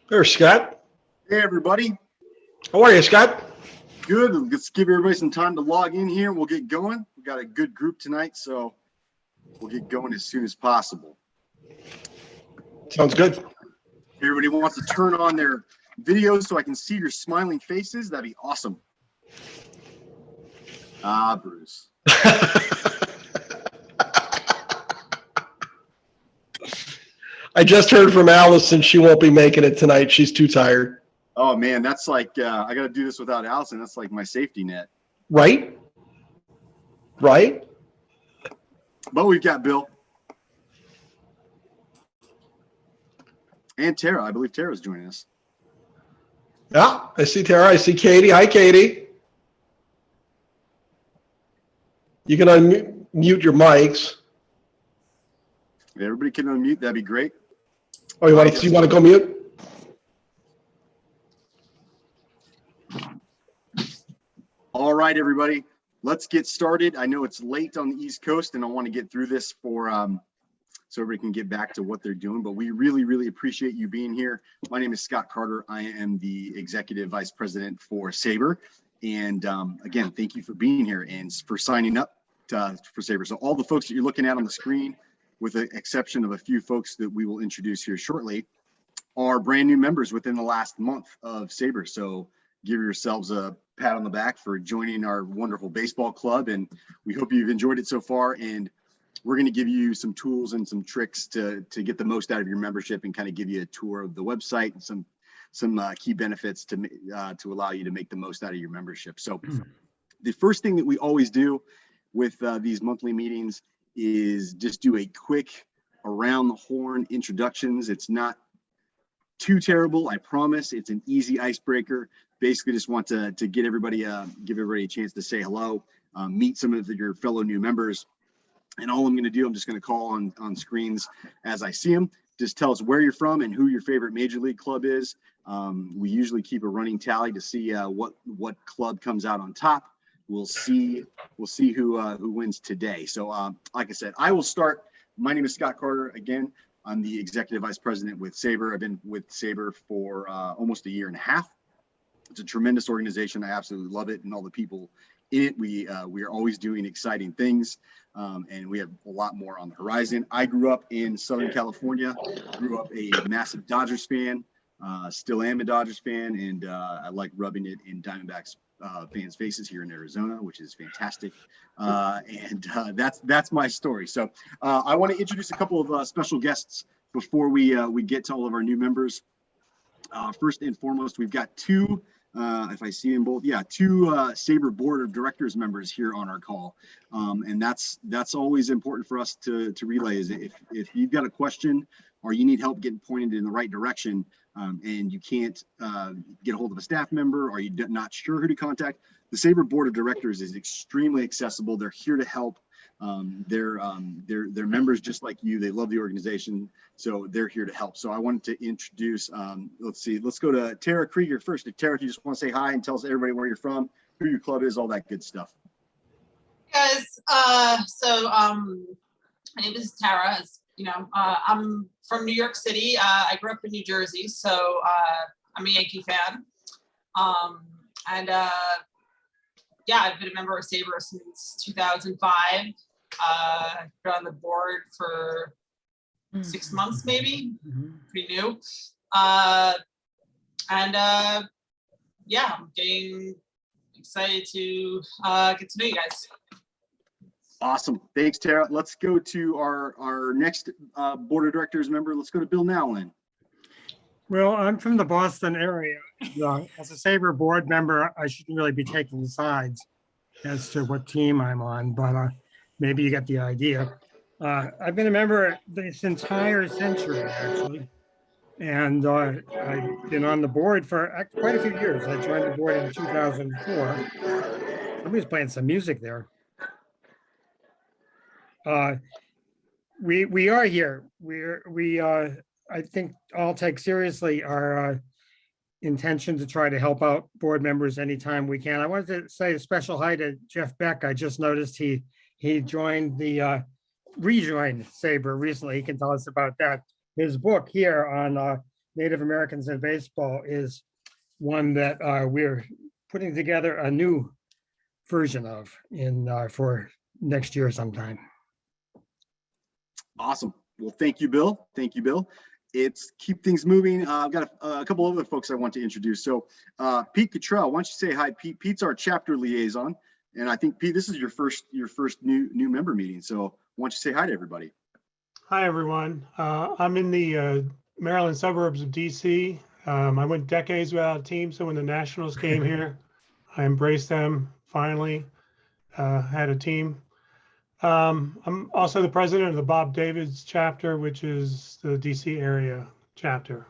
There's Scott. Hey, everybody. How are you, Scott? Good. Let's give everybody some time to log in here. We'll get going. We got a good group tonight, so we'll get going as soon as possible. Sounds good. Everybody wants to turn on their videos so I can see your smiling faces. That'd be awesome. Ah, Bruce. I just heard from Allison. She won't be making it tonight. She's too tired. Oh, man, that's like, I got to do this without Allison. That's like my safety net. Right? Right? But we've got Bill. And Tara. I believe Tara's joining us. Yeah, I see Tara. I see Katie. Hi, Katie. You can unmute your mics. If everybody can unmute, that'd be great. Oh, you want to go mute? All right, everybody, let's get started. I know it's late on the East Coast, and I want to get through this for so everybody can get back to what they're doing. But we really appreciate you being here. My name is Scott Carter. I am the Executive Vice President for Sabre. And again, thank you for being here and for signing up for Sabre. So all the folks that you're looking at on the screen, with the exception of a few folks that we will introduce here shortly, are brand new members within the last month of Sabre. So give yourselves a pat on the back for joining our wonderful baseball club. And we hope you've enjoyed it so far. And we're going to give you some tools and some tricks to get the most out of your membership and kind of give you a tour of the website and some key benefits to allow you to make the most out of your membership. So the first thing that we always do with these monthly meetings is just do a quick around the horn introductions. It's not too terrible, I promise. It's an easy icebreaker. Basically just want to get everybody give everybody a chance to say hello, meet some of your fellow new members. And all I'm going to do, I'm just going to call on screens as I see them. Just tell us where you're from and who your favorite major league club is. We usually keep a running tally to see what club comes out on top. We'll see who wins today. So like I said, I will start. My name is Scott Carter. Again, I'm the Executive Vice President with Sabre. I've been with Sabre for almost a year and a half. It's a tremendous organization. I absolutely love it, and all the people in it. We are always doing exciting things, and we have a lot more on the horizon. I grew up in Southern California. Grew up a massive Dodgers fan. Still am a Dodgers fan, and I like rubbing it in Diamondbacks fans' faces here in Arizona, which is fantastic. And that's my story. So I want to introduce a couple of special guests before we get to all of our new members. First and foremost, we've got two, if I see them both, two Sabre Board of Directors members here on our call. And that's always important for us to relay, is if you've got a question or you need help getting pointed in the right direction, and you can't get a hold of a staff member, or you're not sure who to contact, the Sabre Board of Directors is extremely accessible. They're here to help. They're members just like you. They love the organization, so they're here to help. So I wanted to introduce, let's go to Tara Krieger first. Tara, if you just want to say hi and tell us everybody where you're from, who your club is, all that good stuff. Hey guys, my name is Tara. As you know, I'm from New York City. I grew up in New Jersey, so I'm a Yankee fan. Yeah, I've been a member of Sabre since 2005. I've been on the board for 6 months, maybe. Pretty new. Yeah, I'm getting excited to get to know you guys. Awesome. Thanks, Tara. Let's go to our next board of directors member. Let's go to Bill Nowlin. Well, I'm from the Boston area. As a Sabre board member, I shouldn't really be taking sides as to what team I'm on, but maybe you get the idea. I've been a member this entire century, actually, and I've been on the board for quite a few years. I joined the board in 2004. Somebody's playing some music there. We are here. We I think all take seriously our intention to try to help out board members anytime we can. I wanted to say a special hi to Jeff Beck. I just noticed he joined rejoined Sabre recently. He can tell us about that. His book here on Native Americans in baseball is one that we're putting together a new version of for next year sometime. Awesome. Well, thank you, Bill. Thank you, Bill. It's keep things moving. I've got a couple other folks I want to introduce. So Pete Cottrell, why don't you say hi? Pete's our chapter liaison. And I think, Pete, this is your first new member meeting. So why don't you say hi to everybody? Hi, everyone. I'm in the Maryland suburbs of DC. I went decades without a team, so when the Nationals came here, I embraced them finally, had a team. I'm also the president of the Bob Davids chapter, which is the DC area chapter.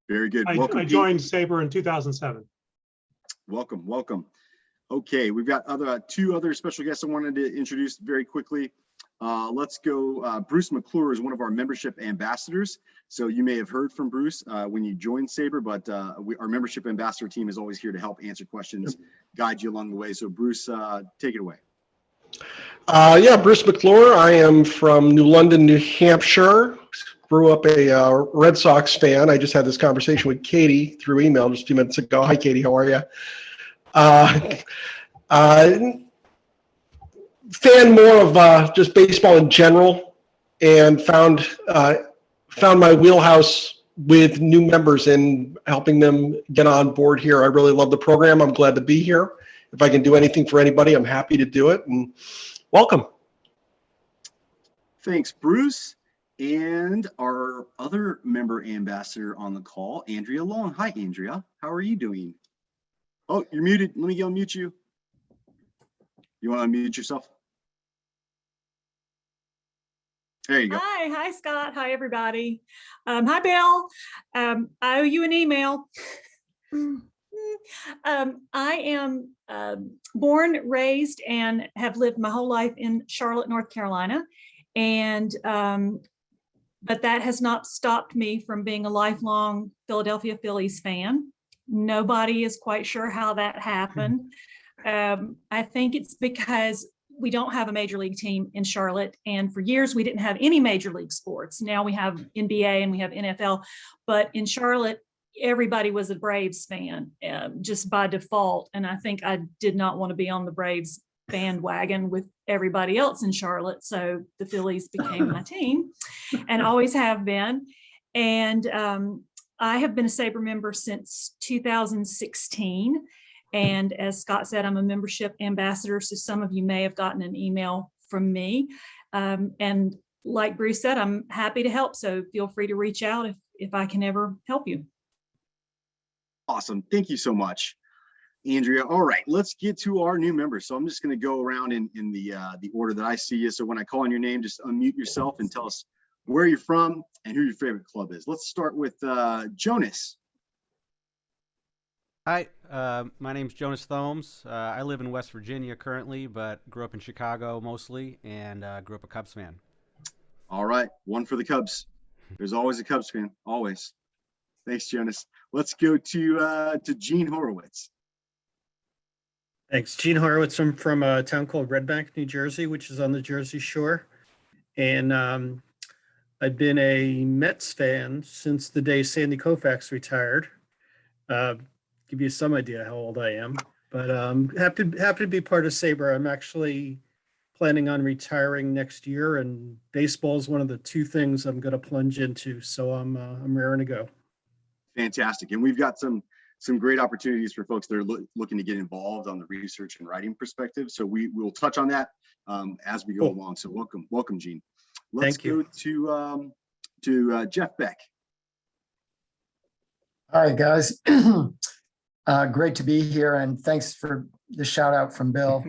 Very good. I joined Sabre in 2007. Welcome, welcome. Okay, we've got two other special guests I wanted to introduce very quickly. Let's go. Bruce Mcclure is one of our membership ambassadors. So you may have heard from Bruce when you joined Sabre, but our membership ambassador team is always here to help answer questions, guide you along the way. So Bruce, take it away. Yeah, Bruce Mcclure. I am from New London, New Hampshire. Grew up a Red Sox fan. I just had this conversation with Katie through email just a few minutes ago. Hi, Katie. How are you? Fan more of just baseball in general, and found my wheelhouse with new members and helping them get on board here. I really love the program. I'm glad to be here. If I can do anything for anybody, I'm happy to do it. And welcome. Thanks, Bruce. And our other member ambassador on the call, Andrea Long. Hi, Andrea. How are you doing? Oh, you're muted. Let me unmute you. You want to unmute yourself? There you go. Hi, Scott. Hi, everybody. Hi, Bill. I owe you an email. I am born, raised, and have lived my whole life in Charlotte, North Carolina. And but that has not stopped me from being a lifelong Philadelphia Phillies fan. Nobody is quite sure how that happened. I think it's because we don't have a major league team in Charlotte. And for years, we didn't have any major league sports. Now we have NBA and we have NFL. But in Charlotte, everybody was a Braves fan just by default. And I think I did not want to be on the Braves bandwagon with everybody else in Charlotte. So the Phillies became my team and always have been. And I have been a Sabre member since 2016. And as Scott said, I'm a membership ambassador. So some of you may have gotten an email from me. And like Bruce said, I'm happy to help. So feel free to reach out if I can ever help you. Awesome. Thank you so much, Andrea. All right, let's get to our new members. So I'm just going to go around in the order that I see you. So when I call on your name, just unmute yourself and tell us where you're from and who your favorite club is. Let's start with Jonas. Hi, my name's Jonas Thomes. I live in West Virginia currently, but grew up in Chicago mostly, and grew up a Cubs fan. All right, one for the Cubs. There's always a Cubs fan, always. Thanks, Jonas. Let's go to Gene Horowitz. Thanks. Gene Horowitz. I'm from a town called Red Bank, New Jersey, which is on the Jersey Shore. And I've been a Mets fan since the day Sandy Koufax retired. Give you some idea how old I am, but happy to be part of Sabre. I'm actually planning on retiring next year, and baseball is one of the two things I'm going to plunge into. So I'm raring to go. Fantastic, and we've got some great opportunities for folks that are looking to get involved on the research and writing perspective. So we will touch on that as we go along. So welcome, Gene. Let's go to Jeff Beck. All right, guys. Great to be here, and thanks for the shout out from Bill.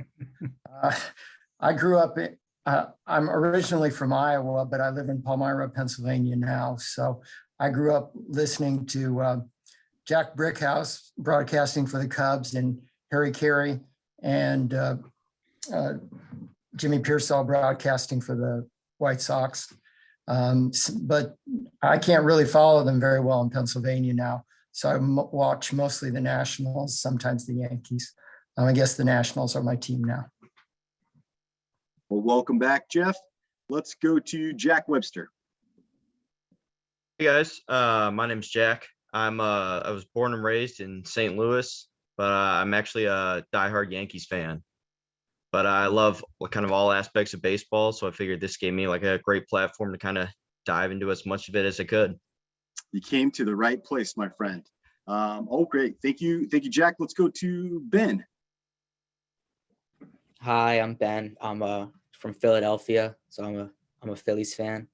I grew up I'm originally from Iowa, but I live in Palmyra, Pennsylvania now. So I grew up listening to Jack Brickhouse broadcasting for the Cubs, and Harry Carey and Jimmy Pearsall broadcasting for the White Sox. But I can't really follow them very well in Pennsylvania now. So I watch mostly the Nationals, sometimes the Yankees. I guess the Nationals are my team now. Well, welcome back, Jeff. Let's go to Jack Webster. Hey guys, my name's Jack. I was born and raised in St. Louis, but I'm actually a diehard Yankees fan. But I love kind of all aspects of baseball, so I figured this gave me like a great platform to kind of dive into as much of it as I could. You came to the right place, my friend. Oh, great. Thank you, Jack. Let's go to Ben. Hi, I'm Ben. I'm from Philadelphia, so I'm a Phillies fan.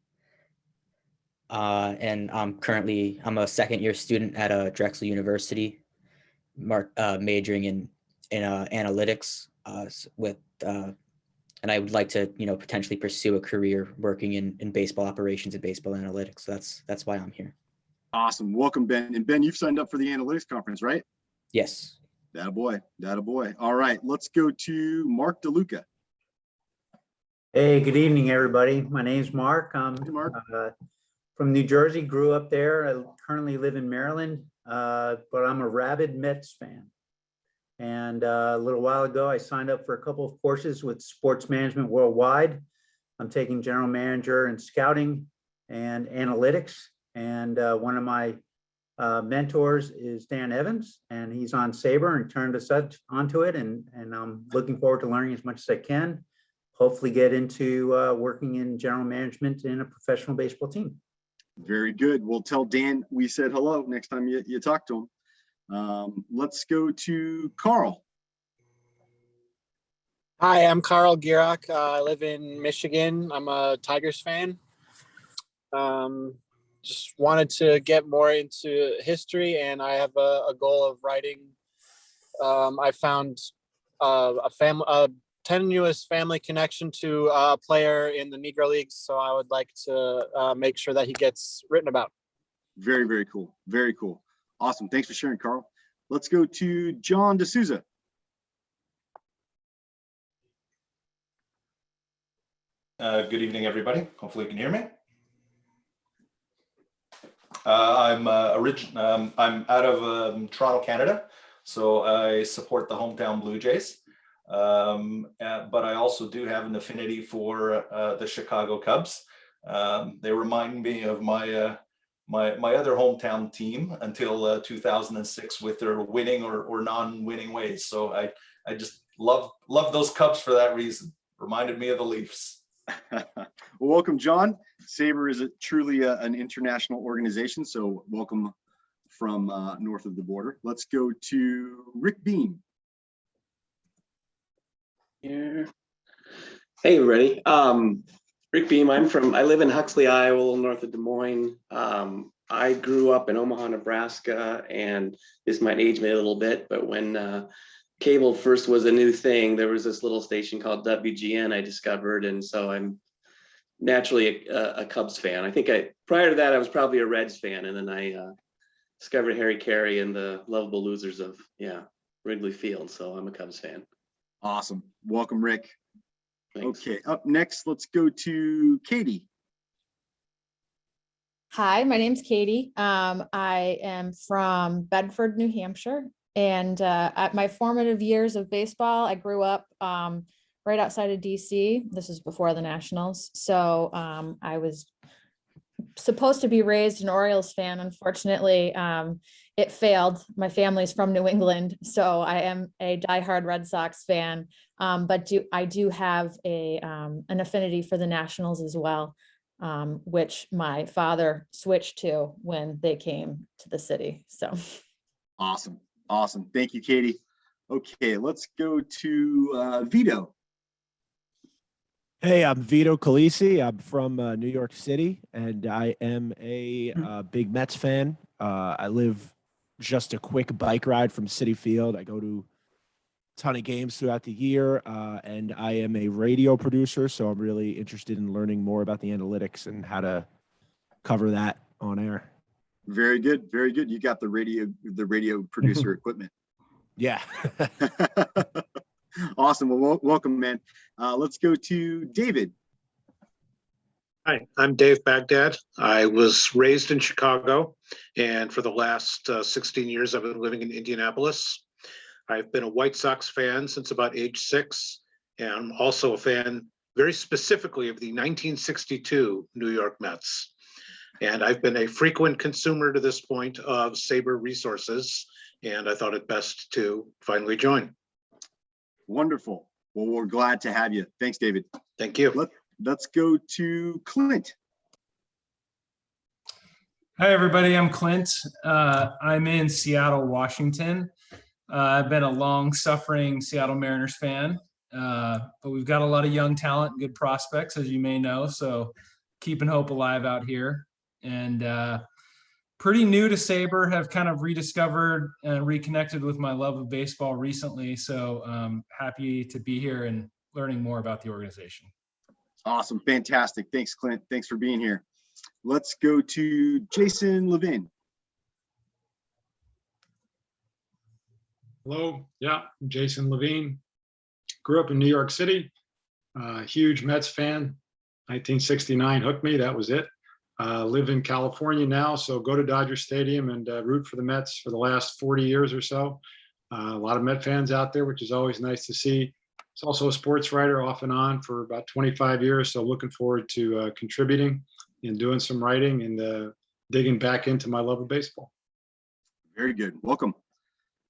And I'm a second-year student at Drexel University, majoring in analytics and I would like to potentially pursue a career working in baseball operations and baseball analytics. So that's why I'm here. Awesome. Welcome, Ben. And Ben, you've signed up for the analytics conference, right? Yes. That boy. All right, let's go to Mark DeLuca. Hey, good evening, everybody. My name's Mark. I'm from New Jersey, grew up there. I currently live in Maryland, but I'm a rabid Mets fan. And a little while ago, I signed up for a couple of courses with Sports Management Worldwide. I'm taking general manager and scouting and analytics. And one of my mentors is Dan Evans, and he's on Sabre and turned us onto it. And I'm looking forward to learning as much as I can. Hopefully get into working in general management in a professional baseball team. Very good. We'll tell Dan we said hello next time you talk to him. Let's go to Carl. Hi, I'm Carl Gierock. I live in Michigan. I'm a Tigers fan. Just wanted to get more into history, and I have a goal of writing. I found a tenuous family connection to a player in the Negro Leagues, so I would like to make sure that he gets written about. Very, very cool. Very cool. Awesome. Thanks for sharing, Carl. Let's go to John D'Souza. Good evening, everybody. Hopefully you can hear me. I'm out of Toronto, Canada, so I support the hometown Blue Jays. But I also do have an affinity for the Chicago Cubs. They remind me of my my other hometown team until 2006 with their winning or non-winning ways. So I just love those Cubs for that reason. Reminded me of the Leafs. Well, welcome, John. Sabre is truly an international organization, so welcome from north of the border. Let's go to Rick Bean. Yeah. Hey, everybody. Rick Beam. I live in Huxley, Iowa, a little north of Des Moines. I grew up in Omaha, Nebraska, and this might age me a little bit, but when cable first was a new thing, there was this little station called WGN I discovered, and so I'm naturally a Cubs fan. I think prior to that I was probably a Reds fan, and then I discovered Harry Carey and the lovable losers of Wrigley Field, so I'm a Cubs fan. Awesome. Welcome, Rick. Thanks. Okay, up next, let's go to Katie. Hi, my name's Katie. I am from Bedford, New Hampshire. And at my formative years of baseball, I grew up right outside of DC. This is before the Nationals. So I was supposed to be raised an Orioles fan. Unfortunately, it failed. My family's from New England, so I am a diehard Red Sox fan. But I do have an affinity for the Nationals as well, which my father switched to when they came to the city. So awesome. Awesome. Thank you, Katie. Okay, let's go to Vito. Hey, I'm Vito Khaleesi. I'm from New York City, and I am a big Mets fan. I live just a quick bike ride from Citi Field. I go to a ton of games throughout the year, and I am a radio producer, so I'm really interested in learning more about the analytics and how to cover that on air. Very good. Very good. You got the radio producer equipment. Yeah. Awesome. Well, welcome, man. Let's go to David. Hi, I'm Dave Baghdad. I was raised in Chicago, and for the last 16 years, I've been living in Indianapolis. I've been a White Sox fan since about age 6, and I'm also a fan very specifically of the 1962 New York Mets. And I've been a frequent consumer to this point of Sabre resources, and I thought it best to finally join. Wonderful. Well, we're glad to have you. Thanks, David. Thank you. Let's go to Clint. Hi, everybody. I'm Clint. I'm in Seattle, Washington. I've been a long-suffering Seattle Mariners fan, but we've got a lot of young talent, good prospects, as you may know, so keeping hope alive out here. And pretty new to Sabre, have kind of rediscovered and reconnected with my love of baseball recently, so happy to be here and learning more about the organization. Awesome. Fantastic. Thanks, Clint. Thanks for being here. Let's go to Jason Levine. Hello, yeah, I'm Jason Levine. Grew up in New York City, huge Mets fan. 1969 hooked me, that was it. Live in California now, so go to Dodger Stadium and root for the Mets for the last 40 years or so. A lot of Met fans out there, which is always nice to see. It's also a sports writer off and on for about 25 years, so looking forward to contributing and doing some writing and digging back into my love of baseball. Very good. Welcome.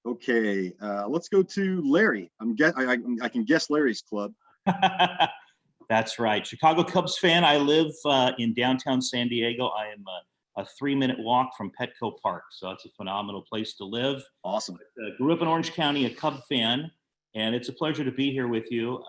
Okay, let's go to Larry. I can guess Larry's club. That's right. Chicago Cubs fan. I live in downtown San Diego. I am a 3-minute walk from Petco Park, so it's a phenomenal place to live. Awesome. Grew up in Orange County, a Cub fan, and it's a pleasure to be here with you.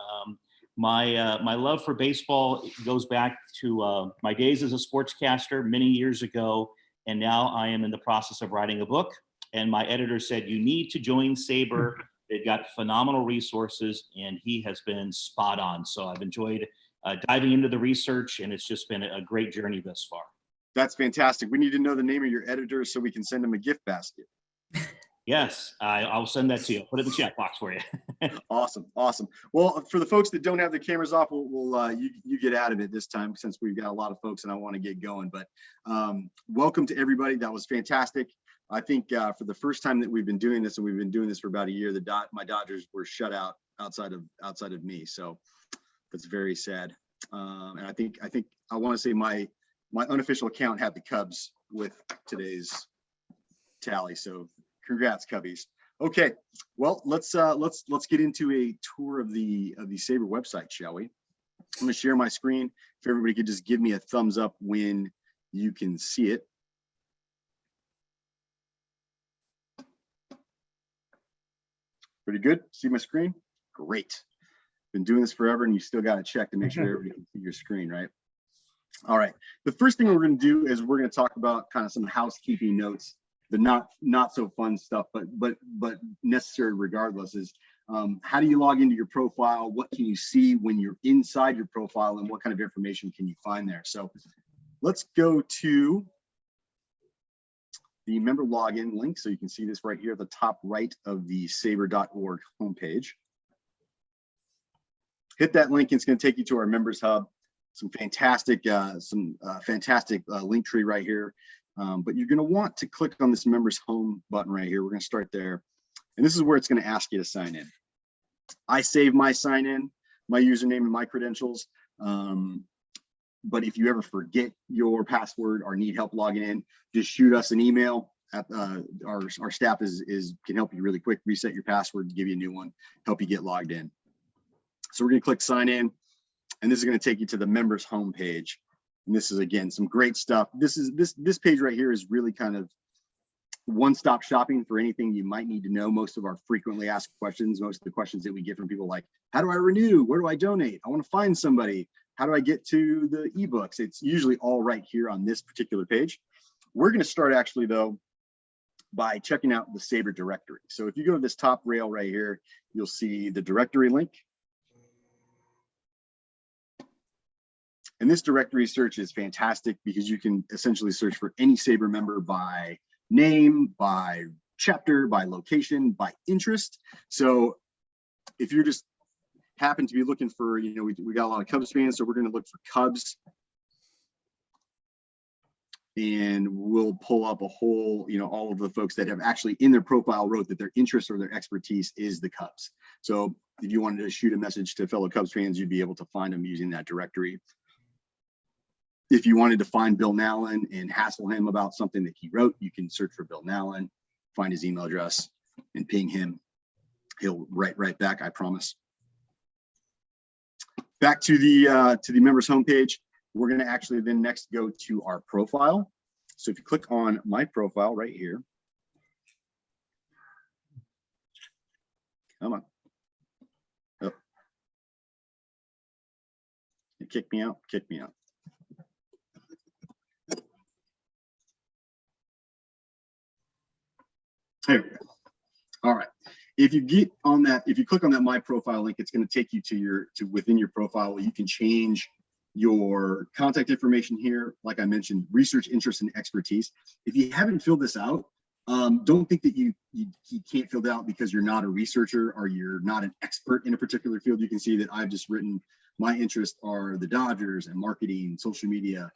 My love for baseball goes back to my days as a sportscaster many years ago, and now I am in the process of writing a book. And my editor said, you need to join Sabre. They've got phenomenal resources, and he has been spot on. So I've enjoyed diving into the research, and it's just been a great journey thus far. That's fantastic. We need to know the name of your editor so we can send him a gift basket. Yes, I'll send that to you. Put it in the chat box for you. Awesome, awesome. Well, for the folks that don't have their cameras off, you get out of it this time since we've got a lot of folks and I want to get going. But welcome to everybody. That was fantastic. I think for the first time that we've been doing this, and we've been doing this for about a year, my Dodgers were shut out outside of me. So that's very sad. And I think I want to say my unofficial account had the Cubs with today's tally. So congrats, Cubbies. Okay, well, let's get into a tour of the Sabre website, shall we? I'm going to share my screen. If everybody could just give me a thumbs up when you can see it. Pretty good. See my screen? Great. Been doing this forever, and you still got to check to make sure everybody can see your screen, right? All right. The first thing we're going to do is we're going to talk about kind of some housekeeping notes. The not so fun stuff, but necessary regardless, is how do you log into your profile? What can you see when you're inside your profile, and what kind of information can you find there? So let's go to the member login link. So you can see this right here at the top right of the saber.org homepage. Hit that link. It's going to take you to our members hub. Some fantastic link tree right here. But you're going to want to click on this members home button right here. We're going to start there. And this is where it's going to ask you to sign in. I save my sign in, my username and my credentials. But if you ever forget your password or need help logging in, just shoot us an email. Our staff can help you really quick, reset your password, give you a new one, help you get logged in. So we're going to click sign in, and this is going to take you to the members homepage. And this is, again, some great stuff. This page right here is really kind of one-stop shopping for anything you might need to know. Most of our frequently asked questions, most of the questions that we get from people like, how do I renew? Where do I donate? I want to find somebody. How do I get to the ebooks? It's usually all right here on this particular page. We're going to start actually, though, by checking out the Saber Directory. So if you go to this top rail right here, you'll see the directory link. And this directory search is fantastic because you can essentially search for any Sabre member by name, by chapter, by location, by interest. So if you're just happen to be looking for, we got a lot of Cubs fans, so we're going to look for Cubs. And we'll pull up a whole, all of the folks that have actually in their profile wrote that their interest or their expertise is the Cubs. So if you wanted to shoot a message to fellow Cubs fans, you'd be able to find them using that directory. If you wanted to find Bill Nallon and hassle him about something that he wrote, you can search for Bill Nallon, find his email address, and ping him. He'll write right back, I promise. Back to the members homepage. We're going to actually then next go to our profile. So if you click on my profile right here, come on. Oh. Kick me out, kick me out. There we go. All right. If you get on that, if you click on that My Profile link, it's going to take you to within your profile where you can change your contact information here. Like I mentioned, research, interest, and expertise. If you haven't filled this out, don't think that you can't fill it out because you're not a researcher or you're not an expert in a particular field. You can see that I've just written my interests are the Dodgers and marketing, social media.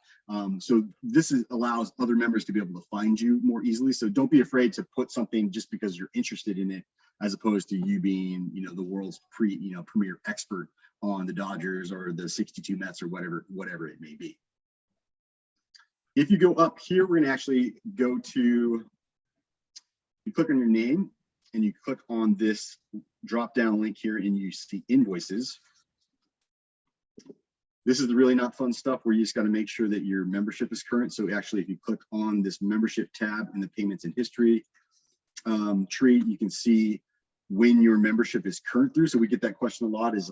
So this allows other members to be able to find you more easily. So don't be afraid to put something just because you're interested in it, as opposed to you being, the world's premier expert on the Dodgers or the 62 Mets or whatever it may be. If you go up here, we're gonna actually go to, you click on your name and you click on this drop down link here and you see invoices. This is the really not fun stuff where you just got to make sure that your membership is current. So actually, if you click on this membership tab in the payments and history tree, you can see when your membership is current through. So we get that question a lot: is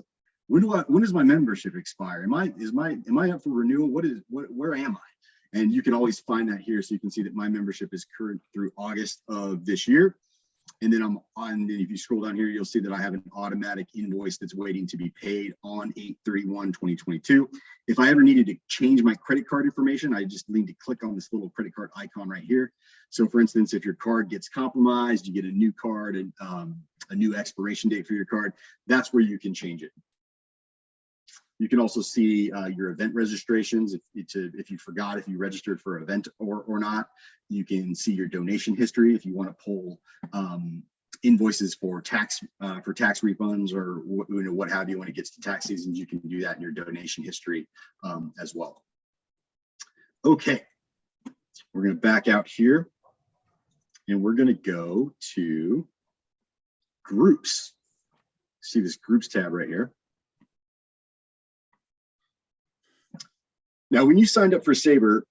when does my membership expire? Am I up for renewal? Where am I? And you can always find that here. So you can see that my membership is current through August of this year. And then if you scroll down here, you'll see that I have an automatic invoice that's waiting to be paid on 8/31/2022. If I ever needed to change my credit card information, I just need to click on this little credit card icon right here. So for instance, if your card gets compromised, you get a new card and a new expiration date for your card, that's where you can change it. You can also see your event registrations if you forgot if you registered for an event or not. You can see your donation history if you want to pull invoices for tax refunds or what have you when it gets to tax season. You can do that in your donation history as well. Okay, we're going to back out here and we're going to go to groups. See this groups tab right here. Now, when you signed up for Sabre,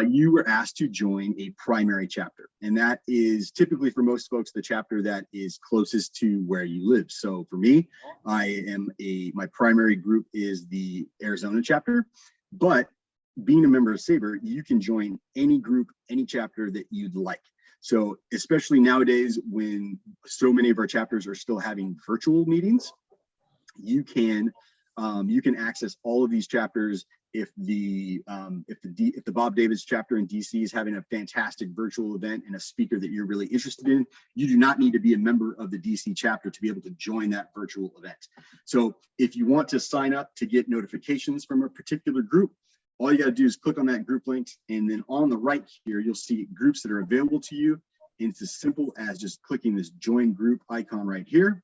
you were asked to join a primary chapter, and that is typically for most folks the chapter that is closest to where you live. So for me, my primary group is the Arizona chapter, but being a member of Sabre, you can join any group, any chapter that you'd like. So especially nowadays when so many of our chapters are still having virtual meetings, you can access all of these chapters. If the Bob Davis chapter in DC is having a fantastic virtual event and a speaker that you're really interested in, you do not need to be a member of the DC chapter to be able to join that virtual event. So if you want to sign up to get notifications from a particular group, all you got to do is click on that group link, and then on the right here, you'll see groups that are available to you. And it's as simple as just clicking this join group icon right here.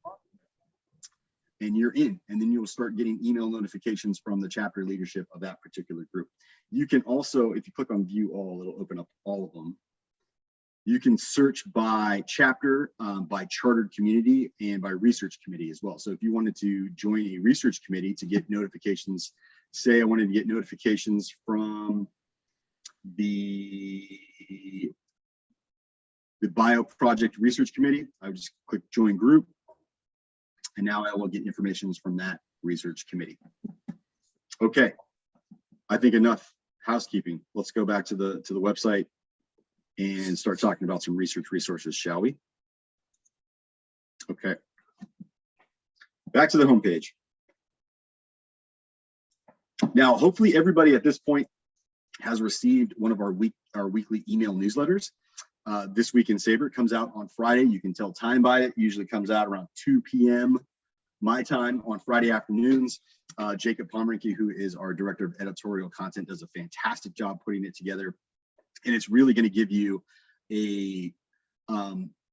And you're in, and then you will start getting email notifications from the chapter leadership of that particular group. You can also, if you click on view all, it'll open up all of them. You can search by chapter, by chartered community, and by research committee as well. So if you wanted to join a research committee to get notifications, say I wanted to get notifications from the bio project research committee, I would just click join group. And now I will get information from that research committee. Okay, I think enough housekeeping. Let's go back to the website and start talking about some research resources, shall we? Okay, back to the homepage. Now, hopefully everybody at this point has received one of our weekly email newsletters. This Week in Sabre comes out on Friday. You can tell time by it. Usually comes out around 2 p.m. my time on Friday afternoons. Jacob Pomeranke, who is our director of editorial content, does a fantastic job putting it together. And it's really going to give you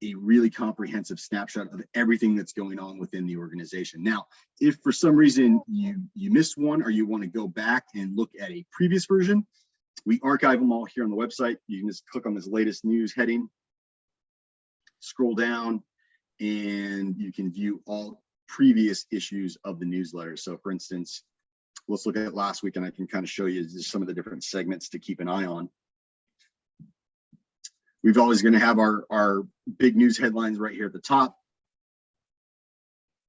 a really comprehensive snapshot of everything that's going on within the organization. Now, if for some reason you missed one or you want to go back and look at a previous version, we archive them all here on the website. You can just click on this latest news heading, scroll down, and you can view all previous issues of the newsletter. So for instance, let's look at last week and I can kind of show you just some of the different segments to keep an eye on. We've always going to have our big news headlines right here at the top.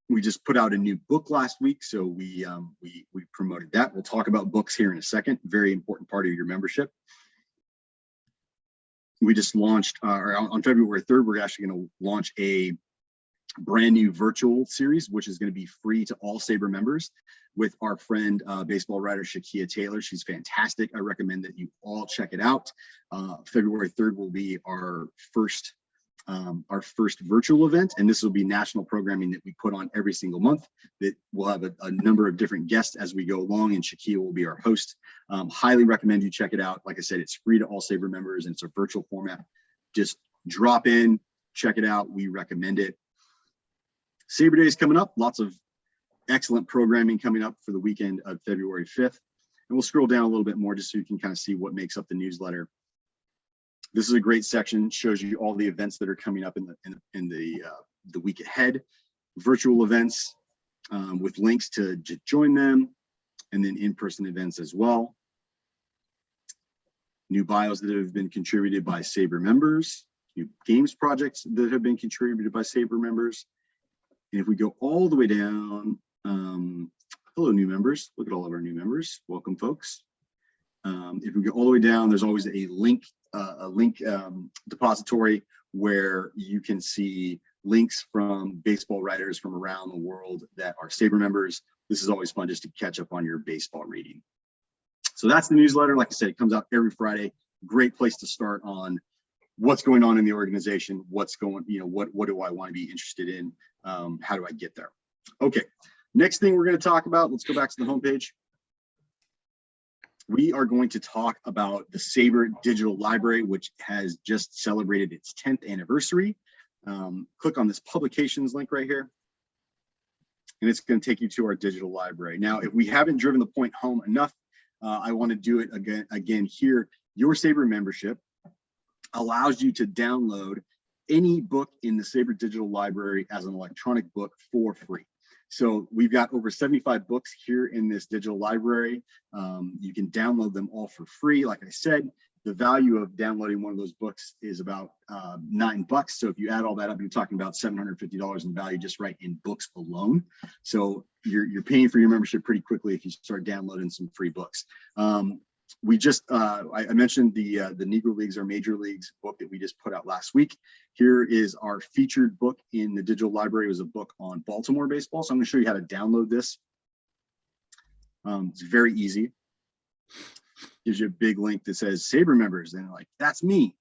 We just put out a new book last week, so we promoted that. We'll talk about books here in a second. Very important part of your membership. We just launched on February 3rd. We're actually going to launch a brand new virtual series, which is going to be free to all Sabre members, with our friend baseball writer Shakia Taylor. She's fantastic. I recommend that you all check it out. February 3rd will be our first virtual event, and this will be national programming that we put on every single month. That will have a number of different guests as we go along, and Shakia will be our host. Highly recommend you check it out. Like I said, it's free to all Sabre members, and it's a virtual format. Just drop in, check it out. We recommend it. Sabre Day is coming up. Lots of excellent programming coming up for the weekend of February 5th. And we'll scroll down a little bit more just so you can kind of see what makes up the newsletter. This is a great section, shows you all the events that are coming up in the week ahead, virtual events with links to join them, and then in-person events as well. New bios that have been contributed by Sabre members, new games projects that have been contributed by Sabre members. And if we go all the way down, hello, new members. Look at all of our new members. Welcome, folks. If we go all the way down, there's always a link depository where you can see links from baseball writers from around the world that are Sabre members. This is always fun just to catch up on your baseball reading. So that's the newsletter. Like I said, it comes out every Friday. Great place to start on what's going on in the organization, what's going, what do I want to be interested in? How do I get there? Okay, next thing we're going to talk about, let's go back to the homepage. We are going to talk about the Sabre Digital Library, which has just celebrated its 10th anniversary. Click on this publications link right here, and it's going to take you to our digital library. Now, if we haven't driven the point home enough, I want to do it again here. Your Sabre membership allows you to download any book in the Sabre Digital Library as an electronic book for free. So we've got over 75 books here in this digital library. You can download them all for free. Like I said, the value of downloading one of those books is about $9. So if you add all that up, you're talking about $750 in value just right in books alone. So you're paying for your membership pretty quickly if you start downloading some free books. We just, I mentioned the Negro Leagues or Major Leagues book that we just put out last week. Here is our featured book in the digital library. It was a book on Baltimore baseball. So I'm going to show you how to download this. It's very easy. Gives you a big link that says Sabre members. And like, that's me.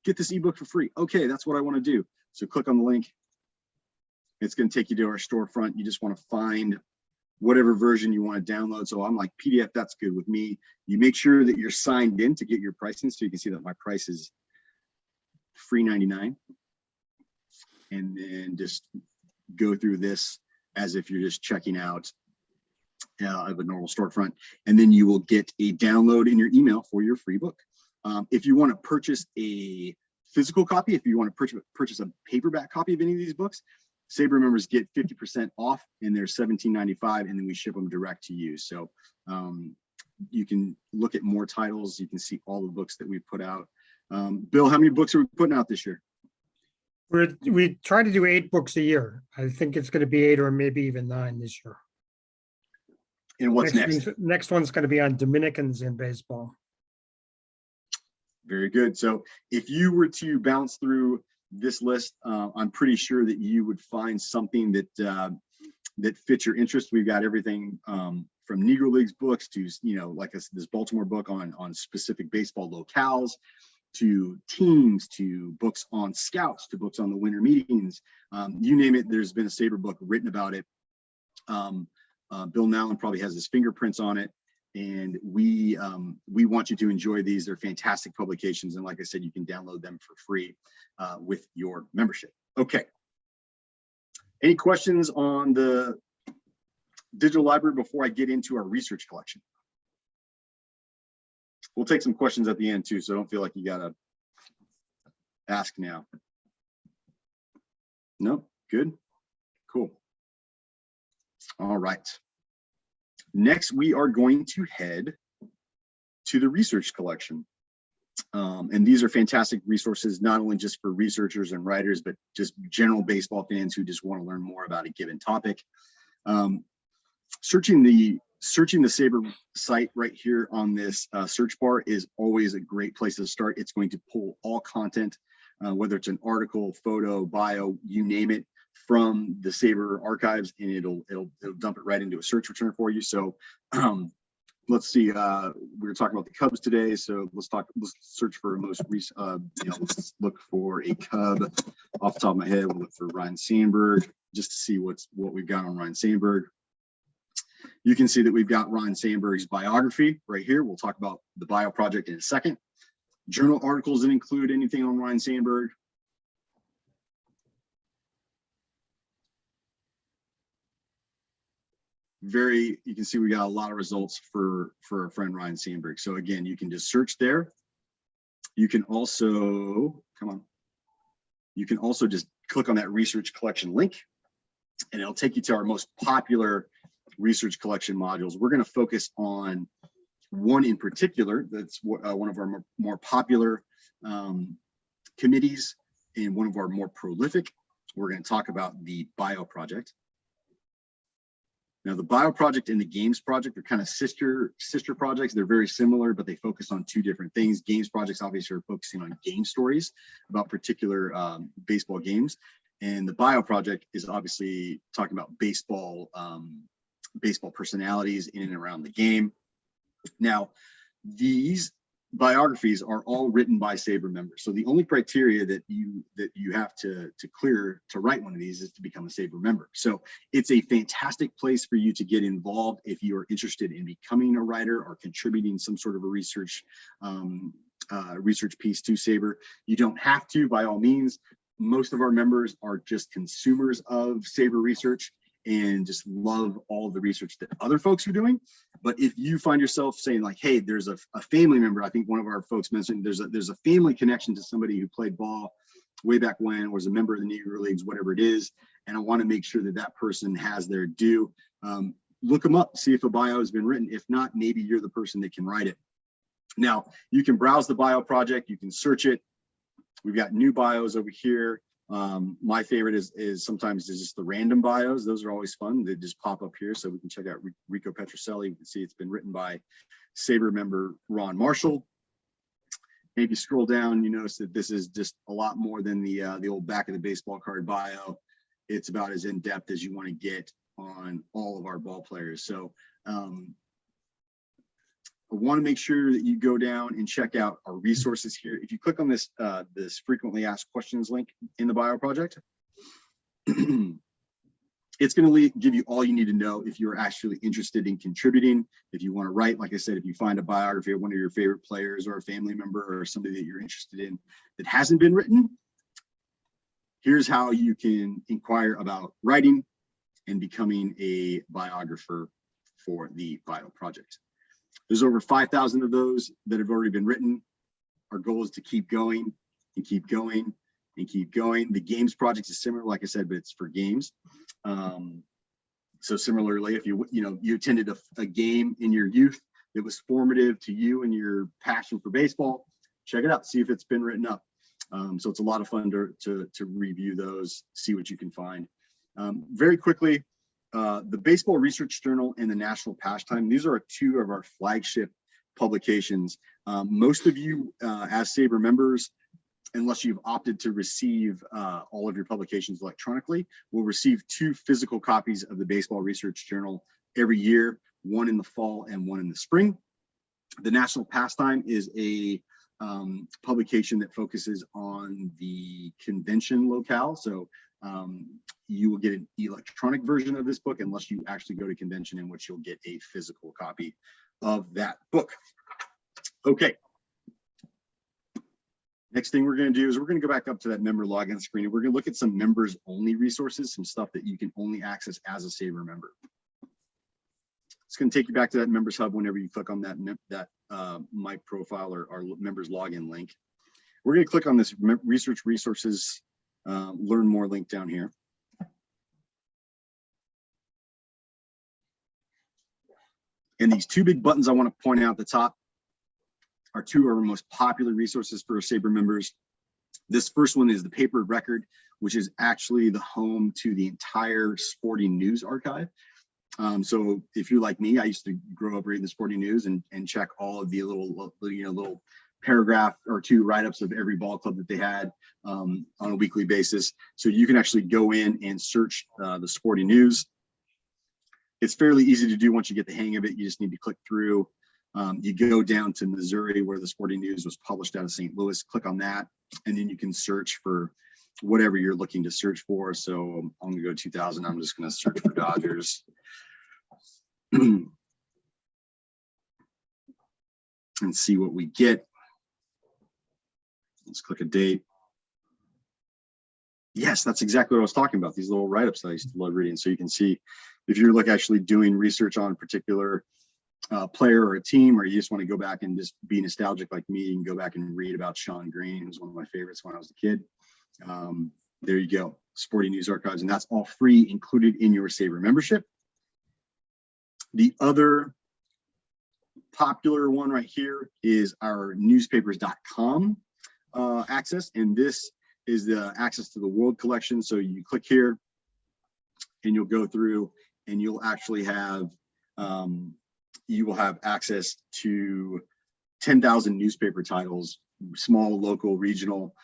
Get this ebook for free. Okay, that's what I want to do. So click on the link. It's going to take you to our storefront. You just want to find whatever version you want to download. So I'm like, PDF, that's good with me. You make sure that you're signed in to get your pricing, so you can see that my price is free 99. And then just go through this as if you're just checking out of a normal storefront. And then you will get a download in your email for your free book. If you want to purchase a physical copy, if you want to purchase a paperback copy of any of these books, Sabre members get 50% off, and they're $17.95, and then we ship them direct to you. So you can look at more titles. You can see all the books that we put out. Bill, how many books are we putting out this year? We try to do 8 books a year. I think it's going to be 8 or maybe even 9 this year. And what's next? Next one's going to be on Dominicans in baseball. Very good. So if you were to bounce through this list, I'm pretty sure that you would find something that fits your interest. We've got everything from Negro Leagues books to, like this Baltimore book on specific baseball locales, to teams, to books on scouts, to books on the winter meetings. You name it, there's been a Sabre book written about it. Bill Nowlin probably has his fingerprints on it. And we want you to enjoy these. They're fantastic publications. And like I said, you can download them for free with your membership. Okay. Any questions on the digital library before I get into our research collection? We'll take some questions at the end too, so don't feel like you gotta ask now. No, good, cool. All right. Next, we are going to head to the research collection. And these are fantastic resources, not only just for researchers and writers, but just general baseball fans who just want to learn more about a given topic. Searching the Sabre site right here on this search bar is always a great place to start. It's going to pull all content, whether it's an article, photo, bio, you name it, from the Sabre archives, and it'll dump it right into a search return for you. So let's see, we were talking about the Cubs today, so let's search for most recent, let's look for a Cub. Off the top of my head, we'll look for Ryne Sandberg, just to see what we've got on Ryne Sandberg. You can see that we've got Ryne Sandberg's biography right here. We'll talk about the bio project in a second. Journal articles that include anything on Ryne Sandberg. You can see we got a lot of results for our friend Ryne Sandberg. So again, you can just search there. You can also, you can also just click on that research collection link, and it'll take you to our most popular research collection modules. We're going to focus on one in particular that's one of our more popular committees and one of our more prolific. We're going to talk about the bio project. Now, the bio project and the games project are kind of sister projects. They're very similar, but they focus on two different things. Games projects obviously are focusing on game stories about particular baseball games, and the bio project is obviously talking about baseball personalities in and around the game. Now, these biographies are all written by Sabre members. So the only criteria that you have to clear to write one of these is to become a Sabre member. So it's a fantastic place for you to get involved if you are interested in becoming a writer or contributing some sort of a research piece to Sabre. You don't have to, by all means. Most of our members are just consumers of Sabre research and just love all of the research that other folks are doing. But if you find yourself saying like, hey, there's a family member, I think one of our folks mentioned there's a family connection to somebody who played ball way back when, was a member of the Negro Leagues, whatever it is, and I want to make sure that that person has their due, look them up, see if a bio has been written. If not, maybe you're the person that can write it. Now, you can browse the bio project, you can search it. We've got new bios over here. My favorite is sometimes just the random bios. Those are always fun. They just pop up here, so we can check out Rico Petrocelli. We can see it's been written by Sabre member Ron Marshall. And if you scroll down, you notice that this is just a lot more than the old back of the baseball card bio. It's about as in depth as you want to get on all of our ball players. So I want to make sure that you go down and check out our resources here. If you click on this this frequently asked questions link in the bio project, it's going to give you all you need to know if you're actually interested in contributing. If you want to write, like I said, if you find a biography of one of your favorite players or a family member or somebody that you're interested in that hasn't been written, here's how you can inquire about writing and becoming a biographer for the bio project. There's over 5,000 of those that have already been written. Our goal is to keep going and keep going and keep going. The games project is similar, like I said, but it's for games. So similarly, if you attended a game in your youth that was formative to you and your passion for baseball, check it out, see if it's been written up. So it's a lot of fun to review those, see what you can find. Very quickly, the Baseball Research Journal and the National Pastime, these are two of our flagship publications. Most of you as Sabre members, unless you've opted to receive all of your publications electronically, will receive 2 physical copies of the Baseball Research Journal every year, one in the fall and one in the spring. The National Pastime is a publication that focuses on the convention locale. So you will get an electronic version of this book unless you actually go to convention, in which you'll get a physical copy of that book. Okay. Next thing we're going to do is we're going to go back up to that member login screen, and we're going to look at some members only resources, some stuff that you can only access as a Sabre member. It's going to take you back to that members hub whenever you click on that my profile or members login link. We're going to click on this research resources, learn more link down here. And these two big buttons I want to point out at the top are two of our most popular resources for Sabre members. This first one is the paper record, which is actually the home to the entire sporting news archive. So if you're like me, I used to grow up reading the sporting news and check all of the little paragraph or two write-ups of every ball club that they had on a weekly basis. So you can actually go in and search the sporting news. It's fairly easy to do once you get the hang of it. You just need to click through. You go down to Missouri, where the sporting news was published out of St. Louis, click on that, and then you can search for whatever you're looking to search for. So I'm gonna go 2000, I'm just gonna search for Dodgers. And see what we get. Let's click a date. Yes, that's exactly what I was talking about, these little write-ups that I used to love reading. So you can see if you're actually doing research on a particular player or a team, or you just want to go back and just be nostalgic like me, you can go back and read about Sean Green, who's one of my favorites when I was a kid. There you go, Sporting News Archives, and that's all free, included in your Sabre membership. The other popular one right here is our newspapers.com access, and this is the access to the world collection. So you click here and you'll go through and you'll actually have you will have access to 10,000 newspaper titles, small, local, regional,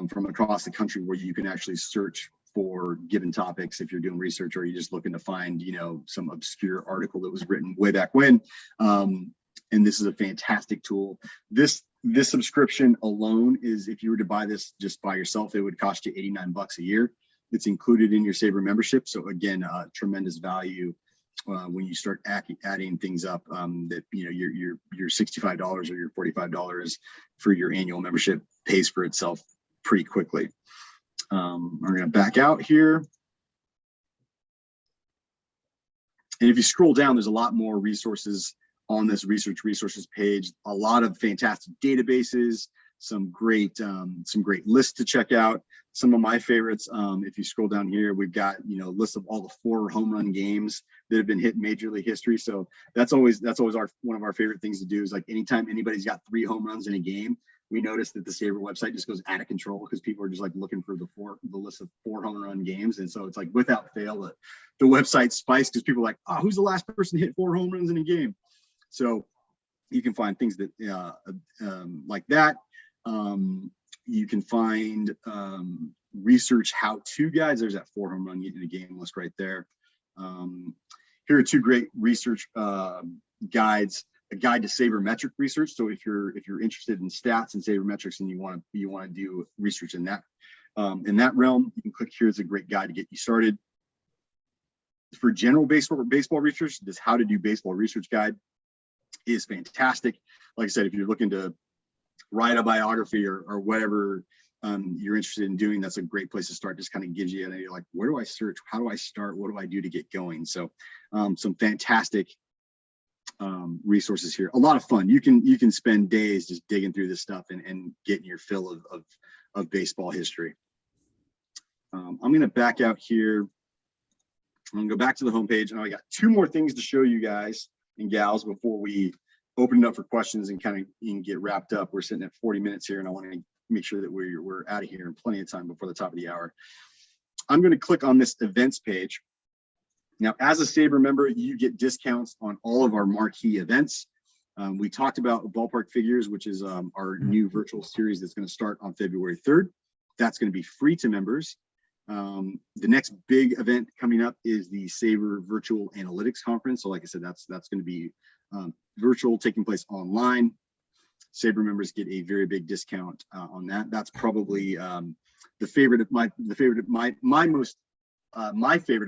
from across the country, where you can actually search for given topics if you're doing research, or you're just looking to find, some obscure article that was written way back when. And this is a fantastic tool. This subscription alone is, if you were to buy this just by yourself, it would cost you $89 a year. It's included in your Sabre membership. So again, tremendous value when you start adding things up, that your $65 or your $45 for your annual membership pays for itself pretty quickly. We're going to back out here. And if you scroll down, there's a lot more resources on this research resources page. A lot of fantastic databases, some great lists to check out. Some of my favorites, if you scroll down here, we've got lists of all the 4 home run games that have been hit in Major League history. So that's always one of our favorite things to do, is anytime anybody's got 3 home runs in a game, we notice that the Sabre website just goes out of control, because people are just looking for the list of 4 home run games. And so it's without fail, the website spikes, because people are like, oh, who's the last person to hit 4 home runs in a game? So you can find things that like that. You can find research how-to guides. There's that 4 home run in a game list right there. Here are 2 great research guides. A guide to sabermetric research. So if you're interested in stats and sabermetrics, and you want to do research in that realm, you can click here. It's a great guide to get you started. For general baseball research, this How to Do Baseball Research Guide is fantastic. Like I said, if you're looking to write a biography or whatever you're interested in doing, that's a great place to start. Just kind of gives you an idea, where do I search? How do I start? What do I do to get going? So some fantastic resources here. A lot of fun. You can spend days just digging through this stuff and getting your fill of baseball history. I'm going to back out here. I'm going to go back to the homepage, and I got 2 more things to show you guys and gals before we open it up for questions and kind of get wrapped up. We're sitting at 40 minutes here, and I want to make sure that we're out of here in plenty of time before the top of the hour. I'm going to click on this events page. Now, as a Sabre member, you get discounts on all of our marquee events. We talked about Ballpark Figures, which is our new virtual series that's going to start on February 3rd. That's going to be free to members. The next big event coming up is the Sabre Virtual Analytics Conference. So like I said, that's going to be virtual, taking place online. Sabre members get a very big discount on that. That's probably my favorite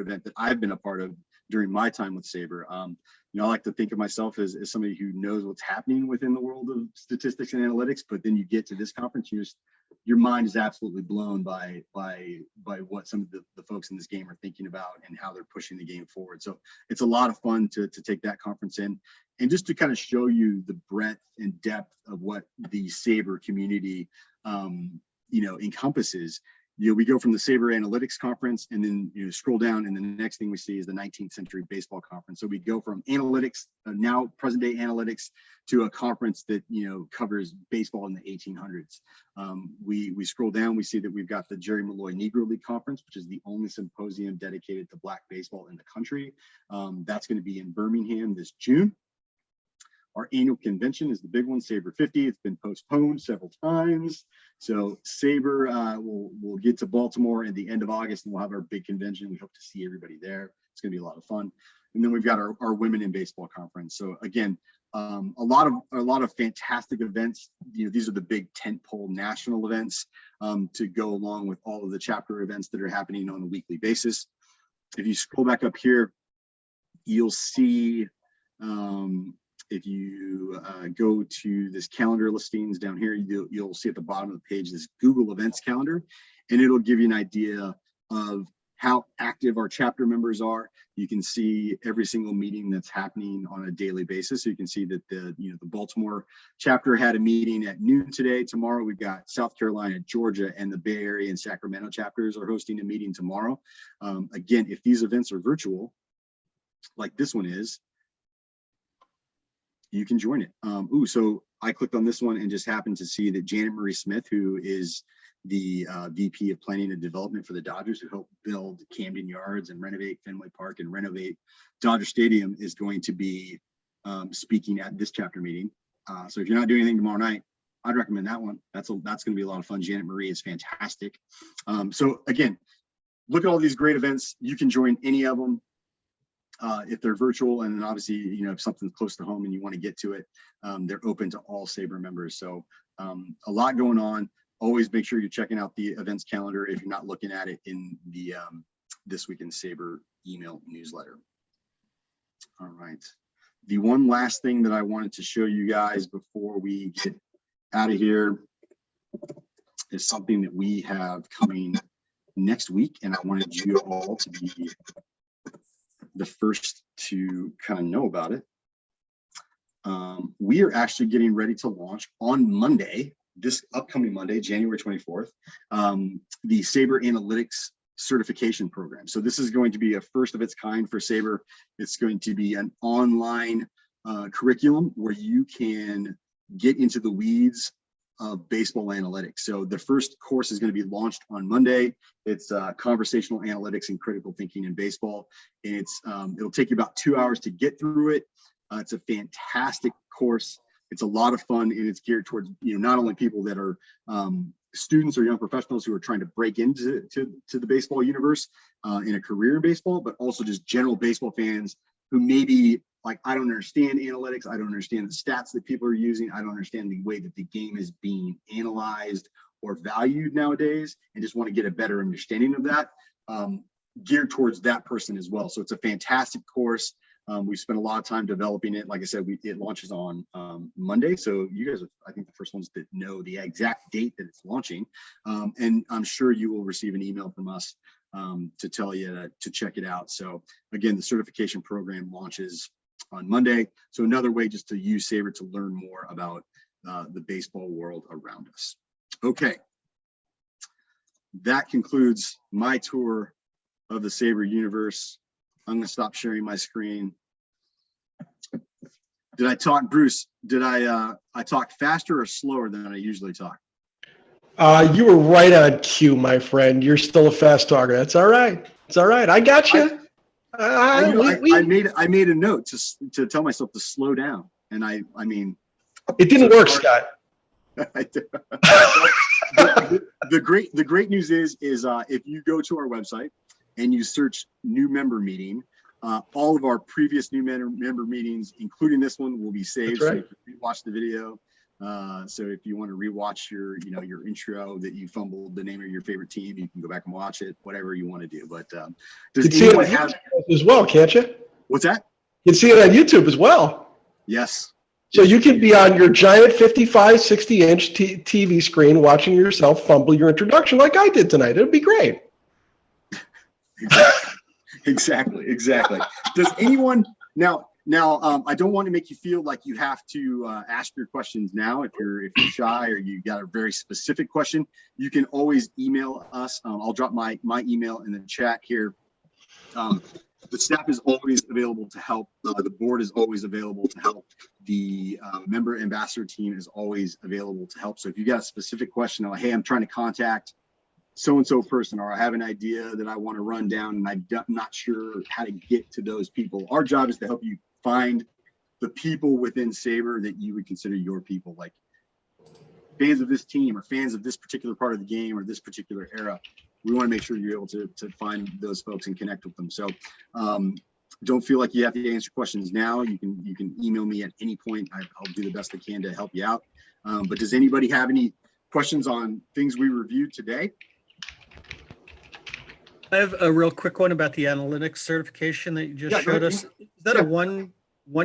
event that I've been a part of during my time with Sabre. I like to think of myself as somebody who knows what's happening within the world of statistics and analytics, but then you get to this conference, you just your mind is absolutely blown by what some of the folks in this game are thinking about and how they're pushing the game forward. So it's a lot of fun to take that conference in, and just to kind of show you the breadth and depth of what the Sabre community encompasses. We go from the Saber Analytics Conference, and then scroll down, and the next thing we see is the 19th Century Baseball Conference. So we go from analytics, now present day analytics, to a conference that covers baseball in the 1800s. We scroll down, we see that we've got the Jerry Malloy Negro League Conference, which is the only symposium dedicated to Black baseball in the country. That's going to be in Birmingham this June. Our annual convention is the big one, Saber 50. It's been postponed several times. So Saber will get to Baltimore at the end of August, and we'll have our big convention. We hope to see everybody there. It's going to be a lot of fun. And then we've got our Women in Baseball conference. So again, a lot of fantastic events. These are the big tentpole national events to go along with all of the chapter events that are happening on a weekly basis. If you scroll back up here, you'll see. If you go to this calendar listings down here, you'll see at the bottom of the page this Google Events calendar, and it'll give you an idea of how active our chapter members are. You can see every single meeting that's happening on a daily basis. So you can see that the Baltimore chapter had a meeting at noon today. Tomorrow we've got South Carolina, Georgia, and the Bay Area and Sacramento chapters are hosting a meeting tomorrow. Again, if these events are virtual, like this one is, you can join it. So I clicked on this one and just happened to see that Janet Marie Smith, who is the VP of Planning and Development for the Dodgers, who helped build Camden Yards and renovate Fenway Park and renovate Dodger Stadium, is going to be speaking at this chapter meeting. So if you're not doing anything tomorrow night, I'd recommend that one. That's going to be a lot of fun. Janet Marie is fantastic. So again, look at all these great events. You can join any of them. If they're virtual, and then obviously, if something's close to home and you want to get to it, they're open to all Sabre members. So a lot going on. Always make sure you're checking out the events calendar if you're not looking at it in the This Week in Sabre email newsletter. All right. The one last thing that I wanted to show you guys before we get out of here is something that we have coming next week, and I wanted you all to be the first to kind of know about it. We are actually getting ready to launch on Monday, this upcoming Monday, January 24th, the Sabre Analytics certification program. So this is going to be a first of its kind for Sabre. It's going to be an online curriculum where you can get into the weeds of baseball analytics. So the first course is going to be launched on Monday. It's conversational analytics and critical thinking in baseball. And it'll take you about 2 hours to get through it. It's a fantastic course. It's a lot of fun, and it's geared towards not only people that are students or young professionals who are trying to break into the baseball universe in a career in baseball, but also just general baseball fans who maybe like, I don't understand analytics. I don't understand the stats that people are using. I don't understand the way that the game is being analyzed or valued nowadays, and just want to get a better understanding of that, geared towards that person as well. So it's a fantastic course. We spent a lot of time developing it. Like I said, it launches on Monday. So you guys are, I think, the first ones that know the exact date that it's launching. And I'm sure you will receive an email from us to tell you to check it out. So again, the certification program launches on Monday. So another way just to use Sabre to learn more about the baseball world around us. Okay. That concludes my tour of the Sabre universe. I'm going to stop sharing my screen. Did I talk, Bruce? Did I talk faster or slower than I usually talk? You were right on cue, my friend. You're still a fast talker. That's all right. It's all right. I got you. I made a note to tell myself to slow down, and I mean, it didn't work, Scott. The great news is if you go to our website and you search new member meeting, all of our previous new member meetings, including this one, will be saved. That's right. So you can rewatch the video. So if you want to rewatch your intro that you fumbled the name of your favorite team, you can go back and watch it, whatever you want to do. But you can see it on YouTube as well, can't you? What's that? You can see it on YouTube as well. Yes. So you can be on your giant 55, 60-inch TV screen watching yourself fumble your introduction like I did tonight. It'd be great. Exactly. Does anyone now? I don't want to make you feel like you have to ask your questions now. If you're shy or you got a very specific question, you can always email us. I'll drop my email in the chat here. The staff is always available to help. The board is always available to help. The member ambassador team is always available to help. So if you got a specific question, like, hey, I'm trying to contact so-and-so person, or I have an idea that I want to run down and I'm not sure how to get to those people. Our job is to help you find the people within Sabre that you would consider your people, like fans of this team or fans of this particular part of the game or this particular era. We want to make sure you're able to find those folks and connect with them. So don't feel like you have to answer questions now. You can email me at any point. I'll do the best I can to help you out. But does anybody have any questions on things we reviewed today? I have a real quick one about the analytics certification that you just showed us. Is that a one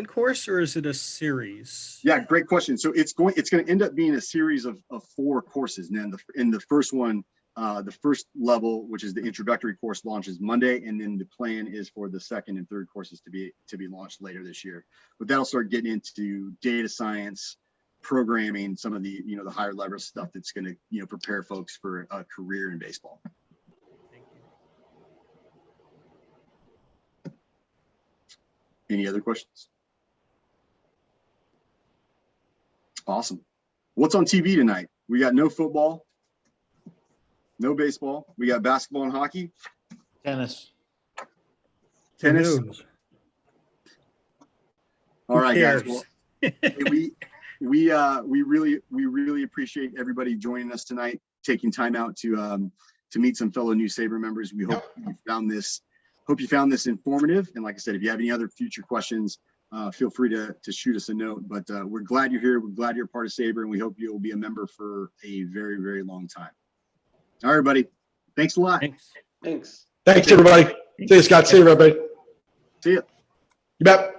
course or is it a series? Yeah, great question. So it's going to end up being a series of 4 courses. And then in the first one, the first level, which is the introductory course, launches Monday, and then the plan is for the second and third courses to be launched later this year. But that'll start getting into data science, programming, some of the the higher level stuff that's going to prepare folks for a career in baseball. Any other questions? Awesome. What's on TV tonight? We got no football, no baseball. We got basketball and hockey. Tennis. All right, guys. Well, we really appreciate everybody joining us tonight, taking time out to meet some fellow new Sabre members. We hope you found this informative. And like I said, if you have any other future questions, feel free to shoot us a note. But we're glad you're here. We're glad you're part of Sabre, and we hope you'll be a member for a very, very long time. All right, everybody. Thanks a lot. Thanks. Thanks, everybody. See you, Scott. See you, everybody. See ya. You bet.